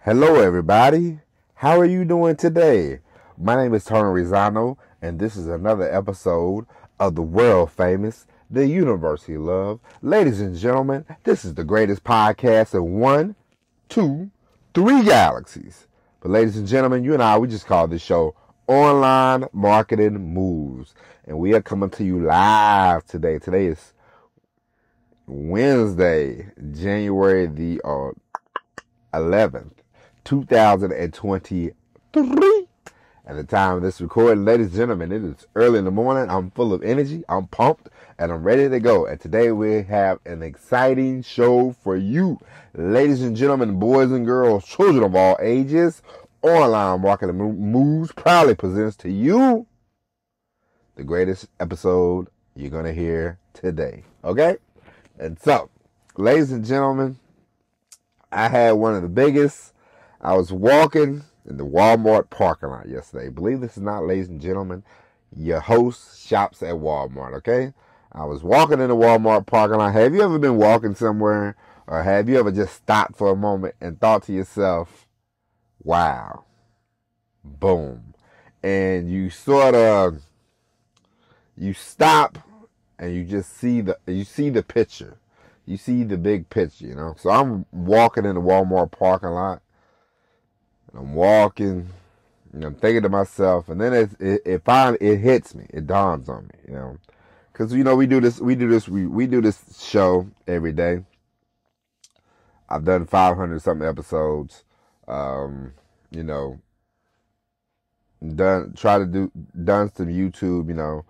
Hello, everybody. How are you doing today? My name is Tony Rizano, and this is another episode of the world famous, the University of Love. Ladies and gentlemen, this is the greatest podcast in 1, 2, 3 galaxies. But ladies and gentlemen, you and I, we just call this show Online Marketing Moves. And we are coming to you live today. Today is Wednesday, January the 11th. 2023. At the time of this recording, ladies and gentlemen, it is early in the morning. I'm full of energy. I'm pumped and I'm ready to go. And today we have an exciting show for you. Ladies and gentlemen, boys and girls, children of all ages, Online Marketing Moves proudly presents to you the greatest episode you're going to hear today. Okay? And so, ladies and gentlemen, I had one of the biggest. I was walking in the Walmart parking lot yesterday. Believe this or not, ladies and gentlemen, your host shops at Walmart, okay? I was walking in the Walmart parking lot. Have you ever been walking somewhere, or have you ever just stopped for a moment and thought to yourself, wow, boom. And you sort of, you stop and you just see the picture. You see the big picture, you know? So I'm walking in the Walmart parking lot. I'm walking, and I'm thinking to myself, and then it finally hits me. It dawns on me, you know, because we do this show every day. I've done 500 something episodes, done some YouTube,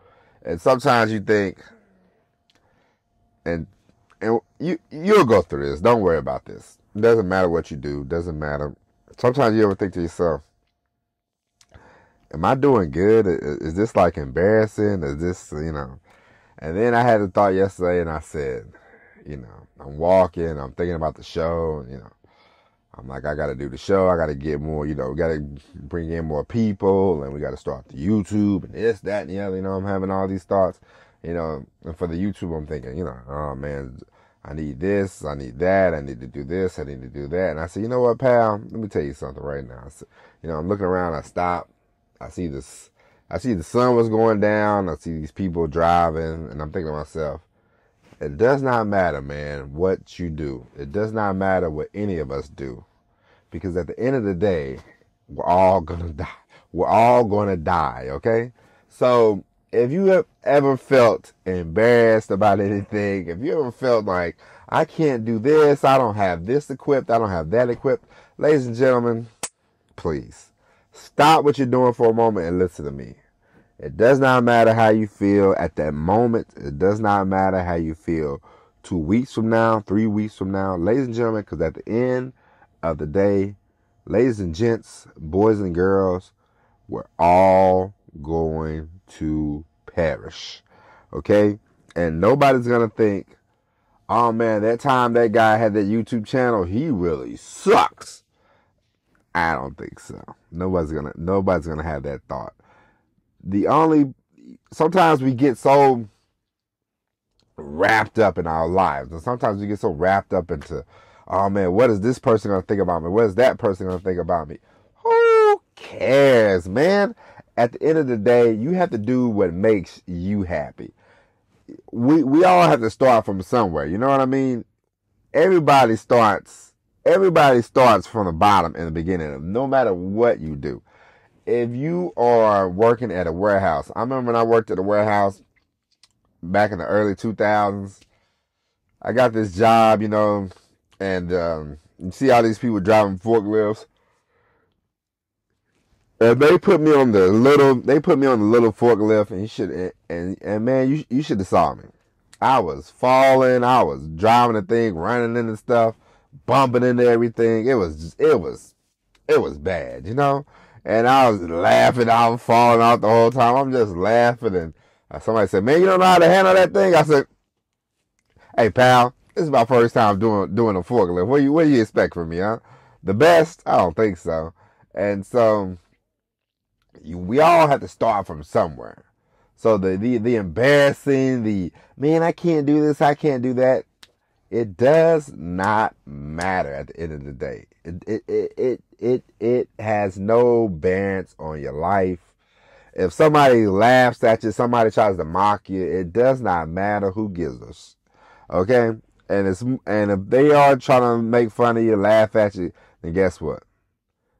and sometimes you think, and you'll go through this. Don't worry about this. It doesn't matter what you do. It doesn't matter. Sometimes you ever think to yourself, am I doing good? Is this like embarrassing? Is this, And then I had a thought yesterday and I said, I'm walking, I'm thinking about the show, I'm like, I got to do the show. I got to get more, we got to bring in more people and we got to start the YouTube and this, that, and the other, I'm having all these thoughts, and for the YouTube, I'm thinking, oh man, I need this, I need that, I need to do this, I need to do that. And I said, you know what, pal? Let me tell you something right now. I said, I'm looking around, I stop, I see the sun was going down, I see these people driving, and I'm thinking to myself, it does not matter, man, what you do. It does not matter what any of us do. Because at the end of the day, we're all gonna die. We're all gonna die, okay? So, if you have ever felt embarrassed about anything, if you ever felt like, I can't do this, I don't have this equipped, I don't have that equipped, ladies and gentlemen, please, stop what you're doing for a moment and listen to me. It does not matter how you feel at that moment. It does not matter how you feel 2 weeks from now, 3 weeks from now, ladies and gentlemen, because at the end of the day, ladies and gents, boys and girls, we're all going to perish. Okay? And nobody's going to think, oh man, that time that guy had that YouTube channel, he really sucks. I don't think so. Nobody's gonna have that thought. Sometimes we get so wrapped up in our lives, and sometimes we get so wrapped up into, oh man, what is this person gonna think about me? What is that person gonna think about me? Who cares, man? At the end of the day, you have to do what makes you happy. We all have to start from somewhere. You know what I mean? Everybody starts from the bottom in the beginning, no matter what you do. If you are working at a warehouse, I remember when I worked at a warehouse back in the early 2000s, I got this job, and you see all these people driving forklifts. And they put me on the little forklift, and man, you should have saw me. I was falling, I was driving the thing, running into stuff, bumping into everything. It was bad, And I was laughing, I was falling out the whole time. I'm just laughing, and somebody said, man, you don't know how to handle that thing? I said, hey pal, this is my first time doing a forklift. What do you expect from me, huh? The best? I don't think so. And so we all have to start from somewhere. So the embarrassing, man, I can't do this, I can't do that. It does not matter at the end of the day. It has no bearance on your life. If somebody laughs at you, somebody tries to mock you, it does not matter who gives us. Okay? And if they are trying to make fun of you, laugh at you, then guess what?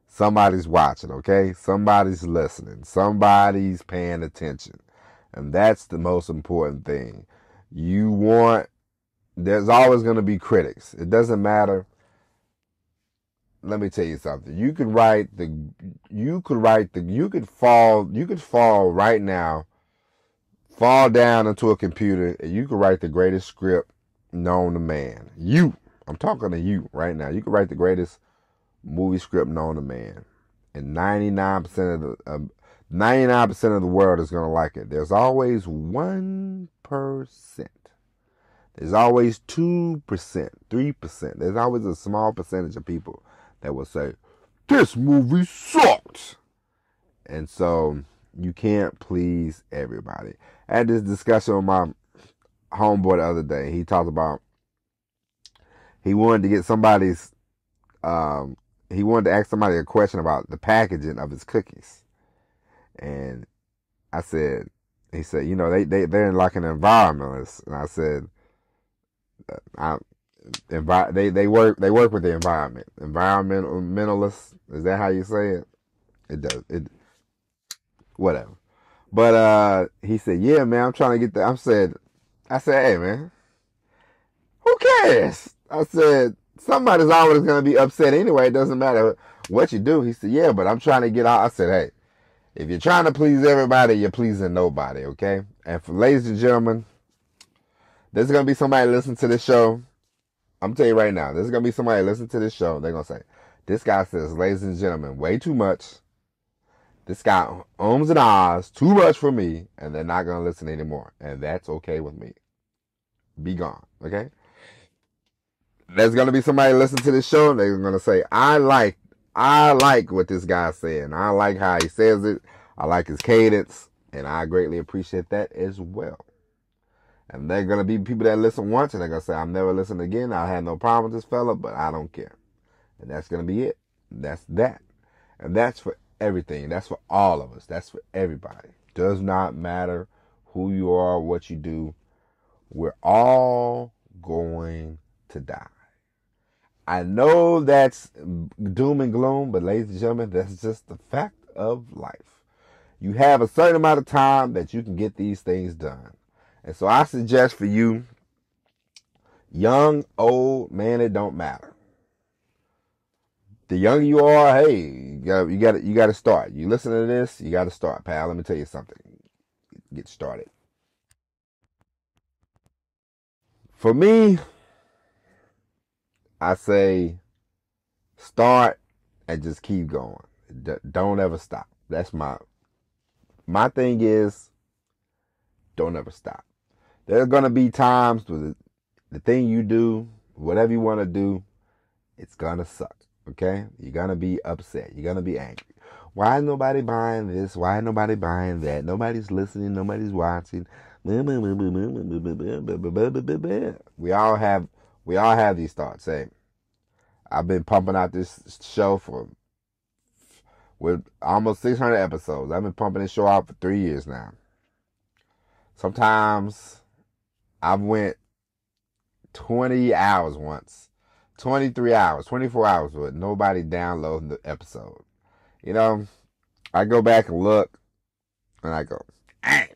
Somebody's watching, okay? Somebody's listening. Somebody's paying attention. And that's the most important thing. There's always going to be critics. It doesn't matter. Let me tell you something. You could fall right now, fall down into a computer, and you could write the greatest script known to man. I'm talking to you right now. You could write the greatest movie script known to man, and 99% of the world is gonna like it. There's always 1%. There's always 2%, 3%. There's always a small percentage of people that will say, "This movie sucks." And so you can't please everybody. I had this discussion with my homeboy the other day. He talked about he wanted to ask somebody a question about the packaging of his cookies. And he said, they're like an environmentalist. And I said, they work with the environment. Environmentalists, is that how you say it? It does. Whatever. But he said, "Yeah, man, I'm trying to get that." I said, "Hey, man, who cares?" I said, "Somebody's always going to be upset anyway. It doesn't matter what you do." He said, "Yeah, but I'm trying to get out." I said, "Hey, if you're trying to please everybody, you're pleasing nobody, okay?" And ladies and gentlemen, there's going to be somebody listening to this show. I'm telling you right now, there's going to be somebody listening to this show. They're going to say, "This guy says, ladies and gentlemen, way too much. This guy ums and ahs, too much for me," and they're not going to listen anymore. And that's okay with me. Be gone, okay? There's going to be somebody listening to this show, and they're going to say, I like what this guy's saying. I like how he says it. I like his cadence, and I greatly appreciate that as well. And they're going to be people that listen once, and they're going to say, "I'll never listen again. I had no problem with this fella, but I don't care." And that's going to be it. That's that. And that's for everything. That's for all of us. That's for everybody. Does not matter who you are, what you do. We're all going to die. I know that's doom and gloom, but ladies and gentlemen, that's just the fact of life. You have a certain amount of time that you can get these things done. And so I suggest for you, young, old, man, it don't matter. The younger you are, hey, you got to start. You listen to this, you got to start, pal. Let me tell you something. Get started. For me, I say start and just keep going. Don't ever stop. That's my thing is, don't ever stop. There's going to be times where the thing you do, whatever you want to do, it's going to suck. Okay? You're going to be upset. You're going to be angry. Why is nobody buying this? Why is nobody buying that? Nobody's listening. Nobody's watching. We all have these thoughts. Hey, I've been pumping out this show with almost 600 episodes. I've been pumping this show out for 3 years now. Sometimes I've went 20 hours once, 23 hours, 24 hours with nobody downloading the episode. I go back and look, and I go, "Hey,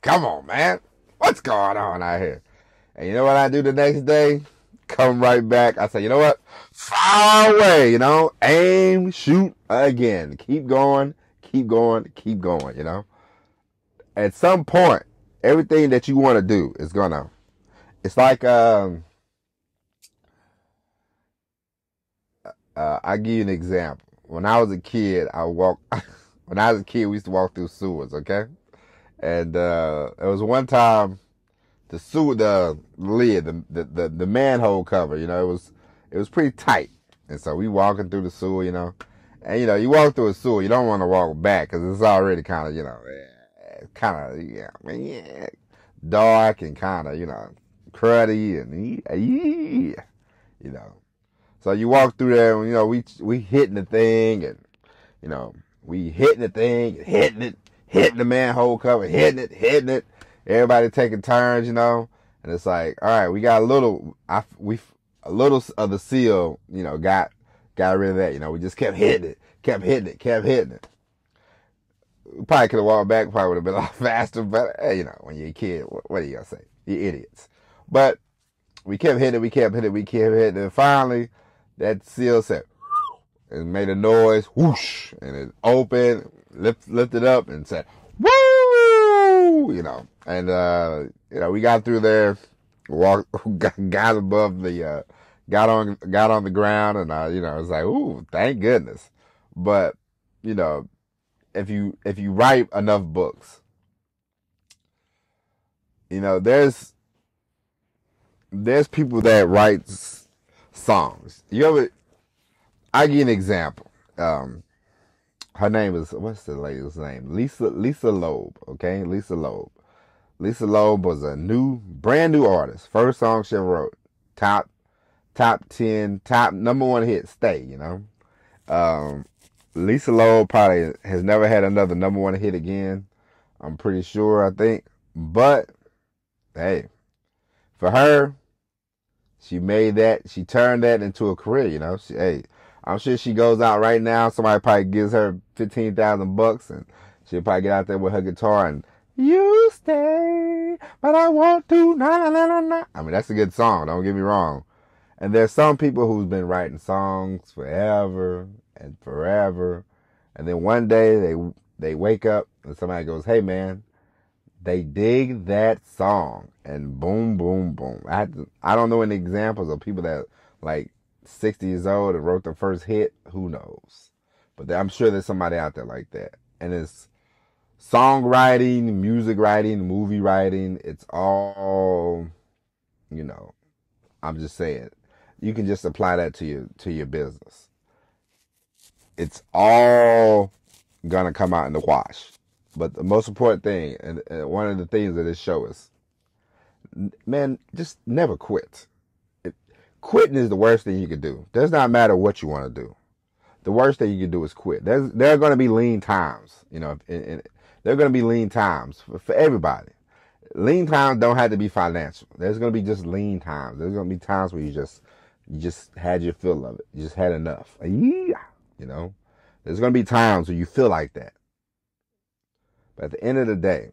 come on, man. What's going on out here?" And you know what I do the next day? Come right back. I say, "You know what? Fire away, aim, shoot again. Keep going, keep going, keep going, At some point, everything that you want to do is it's like, I'll give you an example. When I was a kid, we used to walk through sewers, okay? And there was one time the sewer, the lid, the manhole cover, it was pretty tight. And so we walking through the sewer, and you walk through a sewer, you don't want to walk back because it's already kind of, dark and kind of, cruddy and you know. So you walk through there, and, you know, we hitting the thing, and you know, we hitting the thing, hitting the manhole cover, hitting it. Everybody taking turns, you know, and it's like, all right, we got a little of the seal, you know, got rid of that, you know. We just kept hitting it. We probably could have walked back, probably would have been a lot faster, but hey, you know, when you're a kid, what are you gonna say? You idiots. But we kept hitting it, and finally that seal said, it made a noise, whoosh, and it opened, lifted up, and said, woo, you know. And you know, we got through there, got above the, got on the ground, and you know, it's like, ooh, thank goodness. But you know, if you write enough books, you know, there's people that write songs. I give you an example. Her name is, what's the lady's name? Lisa Loeb. Okay, Lisa Loeb. Lisa Loeb was a brand new artist. First song she ever wrote. Top 10, top number one hit. Stay. You know. Lisa Loeb probably has never had another number one hit again. I'm pretty sure. I think, but hey, for her, she turned that into a career. You know. I'm sure she goes out right now. Somebody probably gives her $15,000 and she'll probably get out there with her guitar and you stay, but I want to, na, na, na, na. I mean, that's a good song. Don't get me wrong. And there's some people who's been writing songs forever and forever. And then one day they wake up and somebody goes, hey man, they dig that song, and boom, boom, boom. I don't know any examples of people that like 60 years old and wrote the first hit. Who knows? But I'm sure there's somebody out there like that. And it's songwriting, music writing, movie writing. It's all, you know, I'm just saying, you can just apply that to your business. It's all gonna come out in the wash. But the most important thing, and one of the things that this show is, man, just never quit. Quitting is the worst thing you could do. Does not matter what you want to do. The worst thing you can do is quit. There are going to be lean times, you know. There are going to be lean times for everybody. Lean times don't have to be financial. There's going to be just lean times. There's going to be times where you just had your fill of it. You just had enough. Yeah, you know. There's going to be times where you feel like that. But at the end of the day,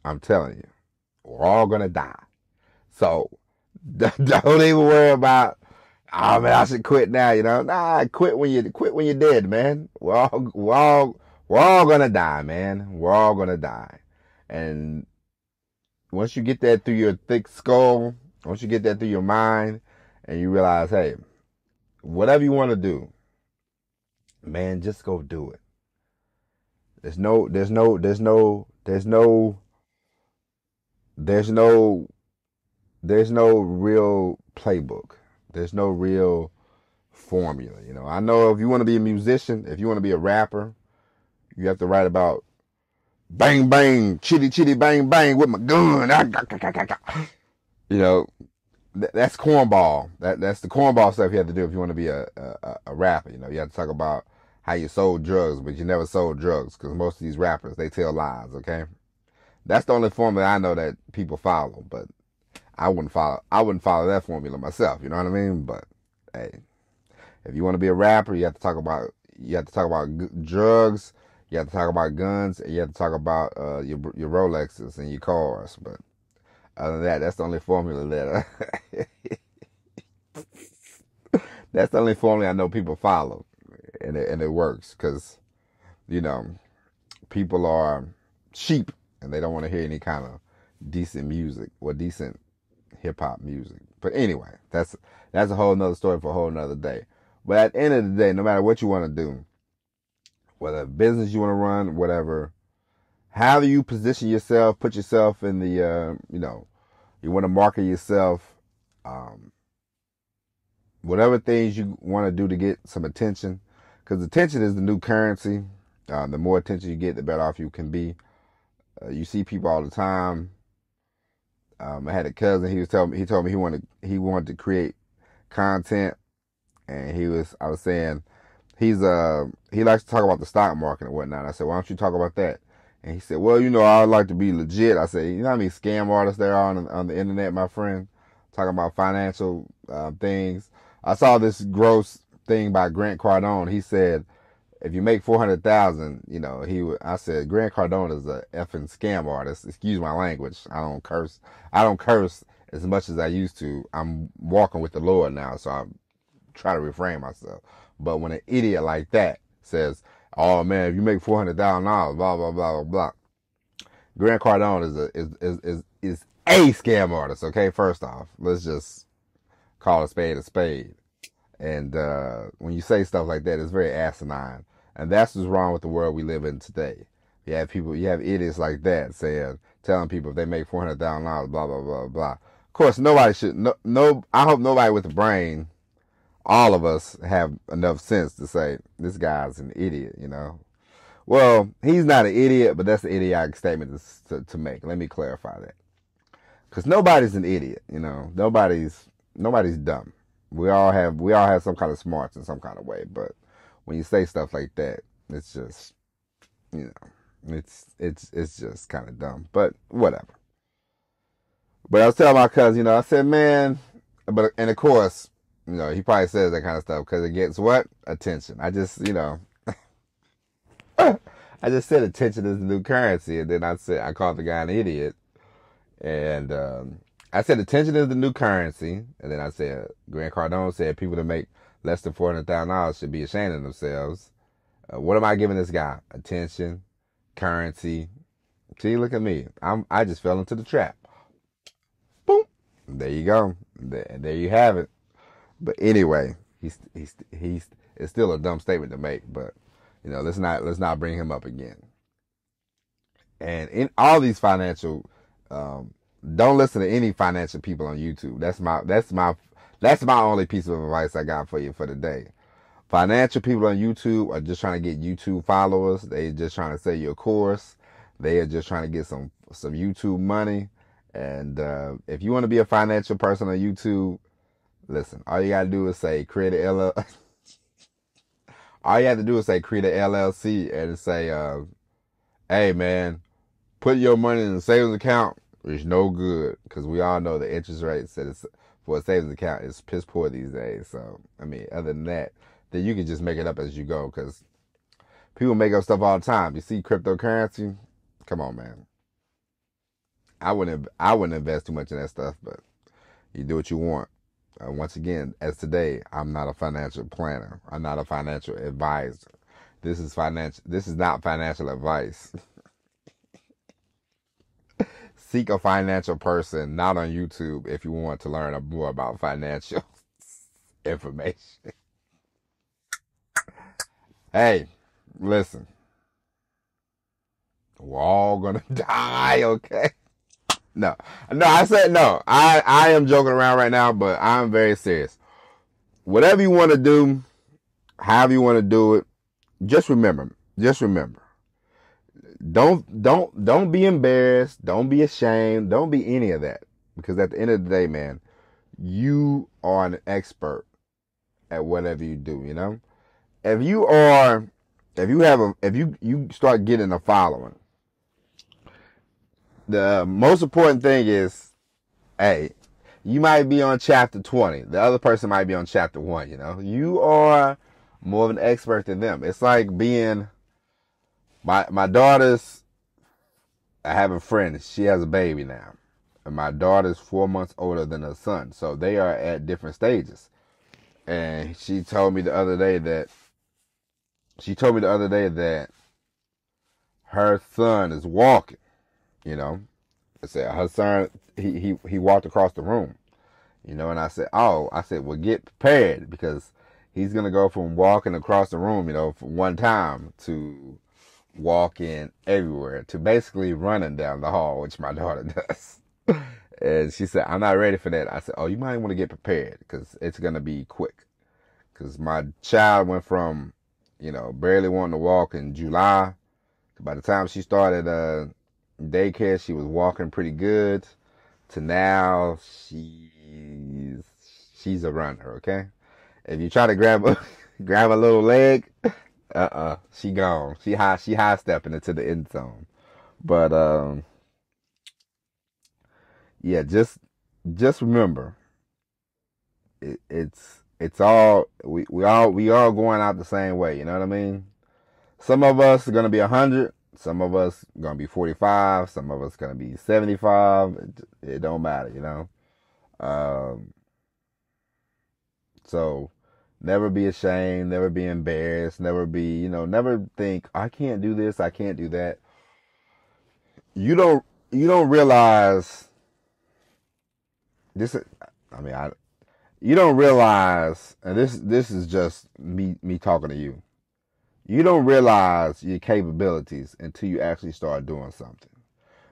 I'm telling you, we're all going to die. So don't even worry about, oh man, I should quit now, you know. Nah, quit when you're dead, man. We're all gonna die, man. We're all gonna die. And once you get that through your thick skull, once you get that through your mind, and you realize, hey, whatever you want to do, man, just go do it. There's no real playbook. There's no real formula. You know, I know if you want to be a musician, if you want to be a rapper, you have to write about bang, bang, chitty, chitty, bang, bang with my gun. You know, that's cornball. That's the cornball stuff you have to do if you want to be a rapper. You know, you have to talk about how you sold drugs, but you never sold drugs, because most of these rappers, they tell lies, okay? That's the only formula I know that people follow, but I wouldn't follow that formula myself, you know what I mean? But hey, if you want to be a rapper, you have to talk about drugs, you have to talk about guns, and you have to talk about your Rolexes and your cars. But other than that, that's the only formula that's the only formula I know people follow, and it works, because you know, people are sheep and they don't want to hear any kind of decent music or decent hip-hop music. But anyway, that's a whole nother story for a whole nother day. But at the end of the day, no matter what you want to do, whether business you want to run, whatever, however you position yourself, put yourself in the, you know, you want to market yourself, whatever things you want to do to get some attention, because attention is the new currency. The more attention you get, the better off you can be. You see people all the time. I had a cousin. He told me he wanted to create content, and I was saying he likes to talk about the stock market and whatnot. I said, why don't you talk about that? And he said, well, I like to be legit. I said, you know how many scam artists there are on the internet, my friend, talking about financial things. I saw this gross thing by Grant Cardone. He said, if you make 400,000, I said, Grant Cardone is a effing scam artist. Excuse my language. I don't curse. I don't curse as much as I used to. I'm walking with the Lord now, so I try to refrain myself. But when an idiot like that says, oh man, if you make $400,000, blah, blah, blah, blah, blah. Grant Cardone is a scam artist, okay? First off, let's just call a spade. And when you say stuff like that, it's very asinine. And that's what's wrong with the world we live in today. You have idiots like that telling people if they make $400,000, blah, blah, blah, blah. Of course, nobody should, I hope nobody with a brain, all of us have enough sense to say, this guy's an idiot, Well, he's not an idiot, but that's an idiotic statement to make. Let me clarify that. Because nobody's an idiot, Nobody's dumb. We all have some kind of smarts in some kind of way, but when you say stuff like that, it's just, it's just kind of dumb, but whatever. But I was telling my cousin, I said, man, and of course, he probably says that kind of stuff because it gets what? Attention. I just said attention is the new currency, and then I called the guy an idiot, and I said attention is the new currency, and then I said Grant Cardone said people that make less than $400,000 should be ashamed of themselves. What am I giving this guy? Attention, currency. See, look at me. I just fell into the trap. Boom. There you go. There you have it. But anyway, it's still a dumb statement to make, but let's not bring him up again. And in all these financial, don't listen to any financial people on YouTube. That's my only piece of advice I got for you for today. Financial people on YouTube are just trying to get YouTube followers. They just trying to sell you a course. They are just trying to get some YouTube money. And if you want to be a financial person on YouTube, listen, all you got to do is say create a LLC. All you have to do is say create a LLC and say, hey man, put your money in a savings account. It's no good because we all know the interest rate for a savings account is piss poor these days. So, other than that, then you can just make it up as you go because people make up stuff all the time. You see cryptocurrency? Come on, man. I wouldn't invest too much in that stuff, but you do what you want. Once again, as today, I'm not a financial planner. I'm not a financial advisor. This is not financial advice. Seek a financial person, not on YouTube, if you want to learn more about financial information. Hey, listen. We're all gonna die, okay? No, I said no. I am joking around right now, but I'm very serious. Whatever you want to do, however you want to do it, just remember. Don't be embarrassed. Don't be ashamed. Don't be any of that. Because at the end of the day, man, you are an expert at whatever you do, If you start getting a following, the most important thing is, hey, you might be on chapter 20. The other person might be on chapter 1, You are more of an expert than them. It's like being my daughter's, I have a friend, she has a baby now. And my daughter's 4 months older than her son. So they are at different stages. And she told me the other day that her son is walking. I said her son he walked across the room, and I said, well, get prepared because he's gonna go from walking across the room, for one time to walking everywhere to basically running down the hall, which my daughter does. And she said, I'm not ready for that. I said, you might want to get prepared because it's gonna be quick. Because my child went from, barely wanting to walk in July. By the time she started daycare, she was walking pretty good. to now she's a runner, okay? If you try to grab a little leg, she gone. She high stepping into the end zone. But yeah, just remember, it's all we all going out the same way. You know what I mean? Some of us are gonna be 100. Some of us gonna be 45. Some of us gonna be 75. It don't matter, you know. Um, so never be ashamed. Never be embarrassed. Never be, never think I can't do this. I can't do that. You don't realize this. I mean, you don't realize, and this is just me talking to you. You don't realize your capabilities until you actually start doing something.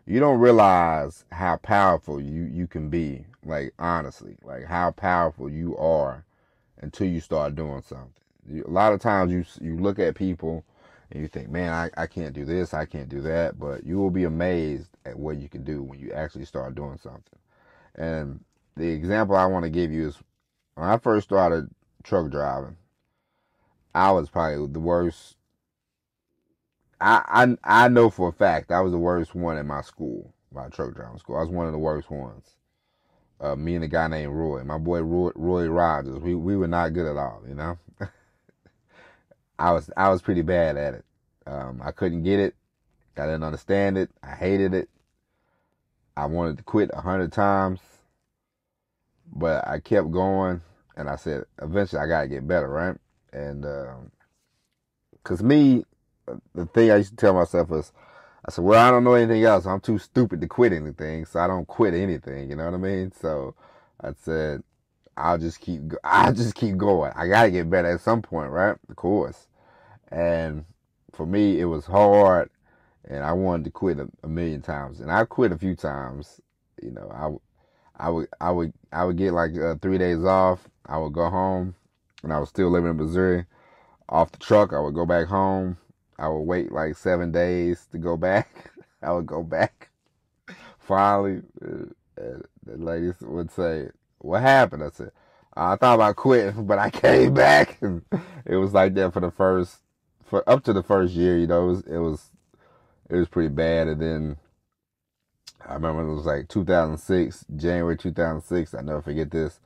You don't realize how powerful you can be, like honestly, like how powerful you are until you start doing something. A lot of times you look at people and you think, man, I can't do this, I can't do that, but you will be amazed at what you can do when you actually start doing something. And the example I want to give you is when I first started truck driving, I was probably the worst. I know for a fact I was the worst one in my school, my truck driving school. I was one of the worst ones. Me and a guy named Roy, my boy Roy Rogers, we were not good at all, you know. I was pretty bad at it. I couldn't get it. I didn't understand it. I hated it. I wanted to quit 100 times, but I kept going, and I said, eventually I gotta get better, right? And cause me, the thing I used to tell myself was, I said, well, I don't know anything else. I'm too stupid to quit anything, so I don't quit anything. You know what I mean? So I said, I'll just keep going. I gotta get better at some point, right? Of course. And for me, it was hard, and I wanted to quit a million times, and I quit a few times. You know, I would get like 3 days off. I would go home, and I was still living in Missouri. Off the truck, I would go back home. I would wait like 7 days to go back. I would go back. Finally, the ladies would say, "What happened?" I said, "I thought about quitting, but I came back." And it was like that for up to the first year. You know, it was pretty bad. And then I remember it was like 2006, January 2006. I never forget this.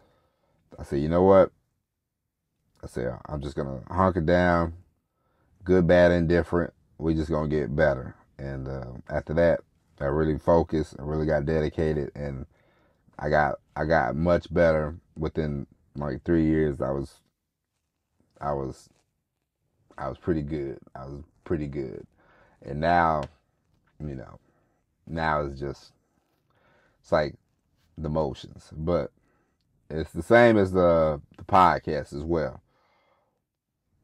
I said, "You know what?" I said, "I'm just gonna hunker down. Good, bad, indifferent. We just gonna get better." And after that, I really focused. I really got dedicated, and I got much better within like 3 years. I was pretty good. I was pretty good, and now, you know, now it's like the motions, but it's the same as the podcast as well.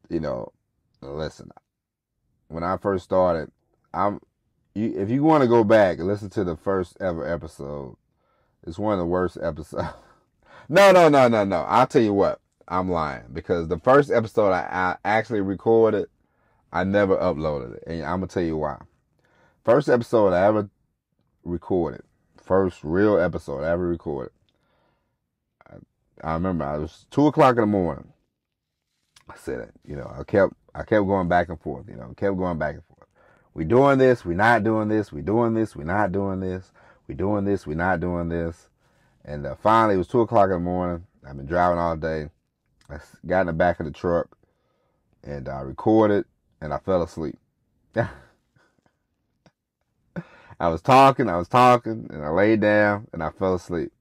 You know, listen, when I first started, if you want to go back and listen to the first ever episode, it's one of the worst episodes. No. I'll tell you what, I'm lying, because the first episode I actually recorded, I never uploaded it, and I'm gonna tell you why. First episode I ever recorded, first real episode I ever recorded. I remember I was 2 o'clock in the morning. I said it, I kept going back and forth, kept going back and forth. We doing this, we not doing this, we doing this, we not doing this, we doing this, we not doing this. And finally it was 2 o'clock in the morning. I've been driving all day. I got in the back of the truck and I recorded and I fell asleep. I was talking and I laid down and I fell asleep.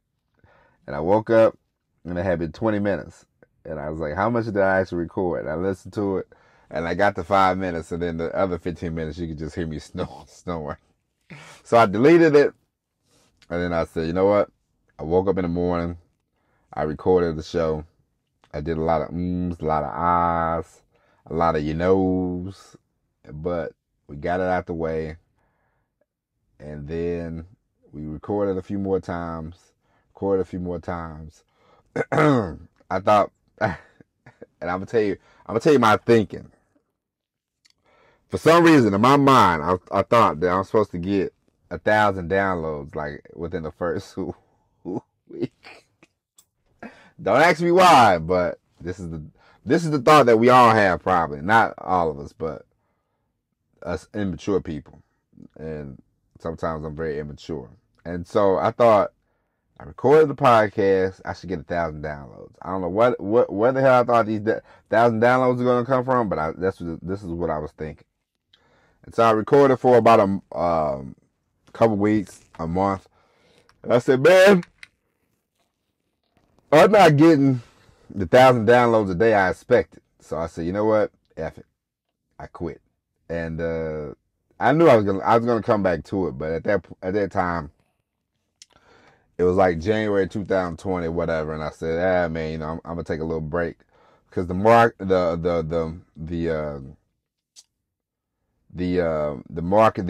And I woke up and it had been 20 minutes. And I was like, how much did I actually record? And I listened to it and I got to 5 minutes, and then the other 15 minutes you could just hear me snoring. So I deleted it, and then I said, you know what? I woke up in the morning, I recorded the show. I did a lot of ums, a lot of ahs, a lot of you knows, but we got it out the way. And then we recorded a few more times. I thought, and I'm gonna tell you my thinking. For some reason, in my mind, I thought that I'm supposed to get 1,000 downloads like within the first week. Don't ask me why, but this is the thought that we all have, probably. Not all of us, but us immature people. And sometimes I'm very immature. And so I thought, I recorded the podcast, I should get 1,000 downloads. I don't know where the hell I thought these 1,000 downloads are going to come from, but this is what I was thinking. And so I recorded for about a couple weeks, a month. And I said, man, I'm not getting the 1,000 downloads a day I expected. So I said, you know what? F it. I quit. And I knew I was gonna come back to it, but at that time, it was like January 2020, whatever. And I said, man, I'm gonna take a little break because the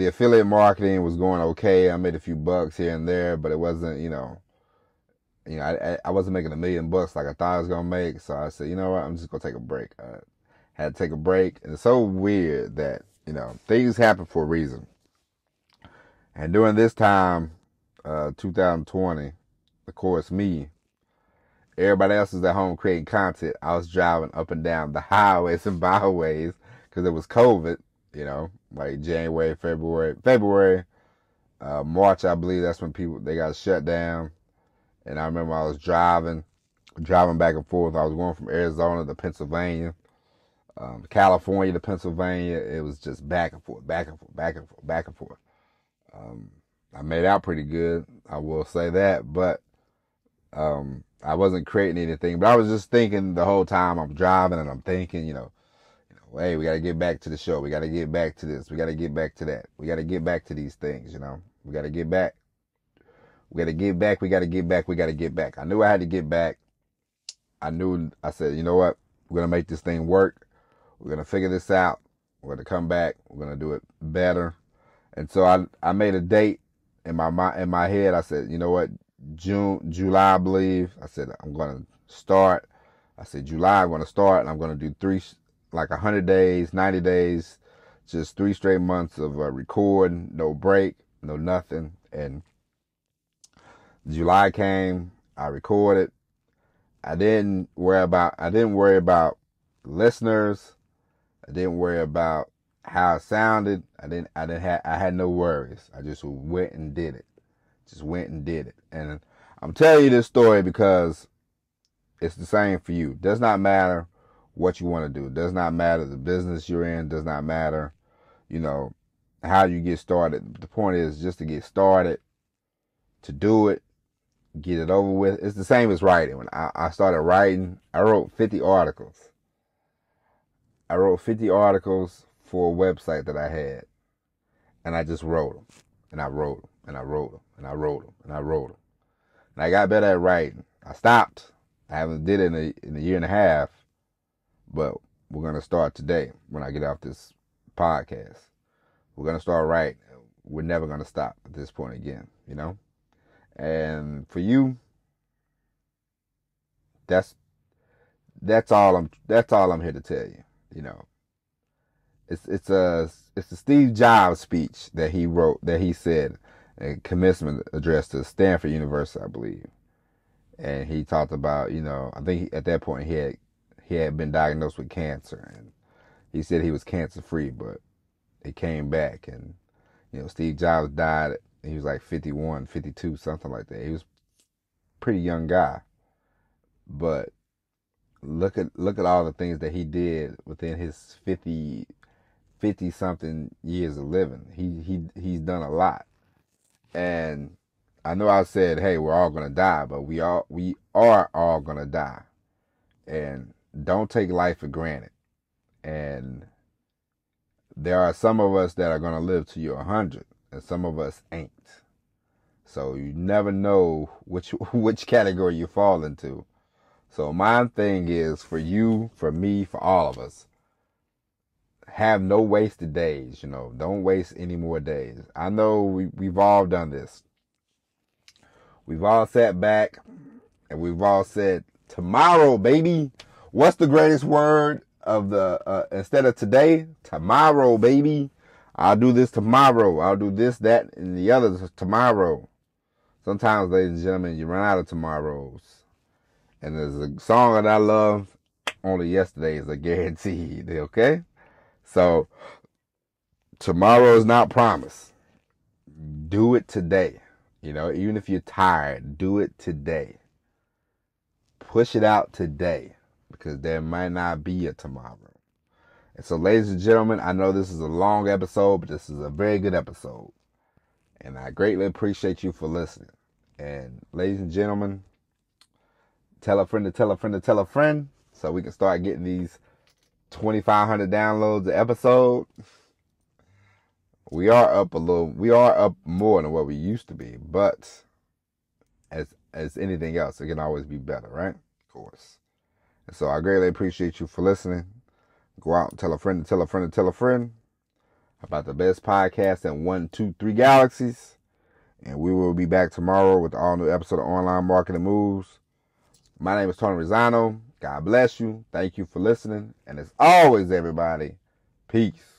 affiliate marketing was going okay. I made a few bucks here and there, but it wasn't, I wasn't making $1 million like I thought I was gonna make. So I said, you know what, I'm just gonna take a break. I had to take a break, and it's so weird that things happen for a reason. And during this time, 2020, of course, everybody else was at home creating content. I was driving up and down the highways and byways because it was COVID. Like January, February, March, I believe that's when they got shut down. And I remember I was driving back and forth. I was going from Arizona to Pennsylvania, California to Pennsylvania. It was just back and forth, back and forth, back and forth, back and forth. I made out pretty good, I will say that, but I wasn't creating anything. But I was just thinking the whole time I'm driving, and I'm thinking, hey, we got to get back to the show. We got to get back to this. We got to get back to that. We got to get back to these things, We got to get back. We got to get back. We got to get back. We got to get back. I knew I had to get back. I said, you know what? We're going to make this thing work. We're going to figure this out. We're going to come back. We're going to do it better. And so I made a date in my head. I said, you know what? July, I believe. I said, I'm going to start. I said, July, I'm going to start, and I'm going to do 100 days, 90 days, just 3 straight months of recording, no break, no nothing. And July came, I recorded. I didn't worry about listeners. I didn't worry about how it sounded. I had no worries. I just went and did it. And I'm telling you this story because it's the same for you. It does not matter what you want to do. It does not matter the business you're in. It does not matter, how you get started. The point is just to get started, to do it, get it over with. It's the same as writing. When I started writing, I wrote 50 articles. I wrote 50 articles for a website that I had. And I just wrote them. And I wrote them. And I wrote them. And I wrote them. And I wrote them. And I got better at writing. I stopped. I haven't did it in a year and a half. But we're going to start today when I get off this podcast. We're going to start writing. We're never going to stop at this point again, And for you, that's all I'm here to tell you. It's a Steve Jobs speech that he wrote, that he said, a commencement address to Stanford University, I believe. And he talked about, I think at that point he had been diagnosed with cancer, and he said he was cancer free, but it came back. And Steve Jobs died. He was like 51, 52, something like that. He was a pretty young guy, but look at all the things that he did within his 50 something years of living. He's done a lot. And I know I said, hey, we're all gonna die, but we are all gonna die. And don't take life for granted. And there are some of us that are gonna live to your 100, and some of us ain't. So you never know which category you fall into. So my thing is, for you, for me, for all of us, have no wasted days. Don't waste any more days. I know we've all done this. We've all sat back and we've all said, tomorrow, baby. What's the greatest word of the, instead of today? Tomorrow, baby. I'll do this tomorrow. I'll do this, that, and the other tomorrow. Sometimes, ladies and gentlemen, you run out of tomorrows. And there's a song that I love, only yesterdays are guaranteed, okay? So, tomorrow is not promised. Do it today. You know, even if you're tired, do it today. Push it out today, because there might not be a tomorrow. And so, ladies and gentlemen, I know this is a long episode, but this is a very good episode. And I greatly appreciate you for listening. And ladies and gentlemen, tell a friend to tell a friend to tell a friend, so we can start getting these 2,500 downloads an episode. We are up more than what we used to be, but as anything else, it can always be better, right? Of course. And so I greatly appreciate you for listening. Go out and tell a friend to tell a friend to tell a friend about the best podcast in 1, 2, 3 galaxies. And we will be back tomorrow with the all-new episode of Online Marketing Moves. My name is Tony Rizzano. God bless you. Thank you for listening. And as always, everybody, peace.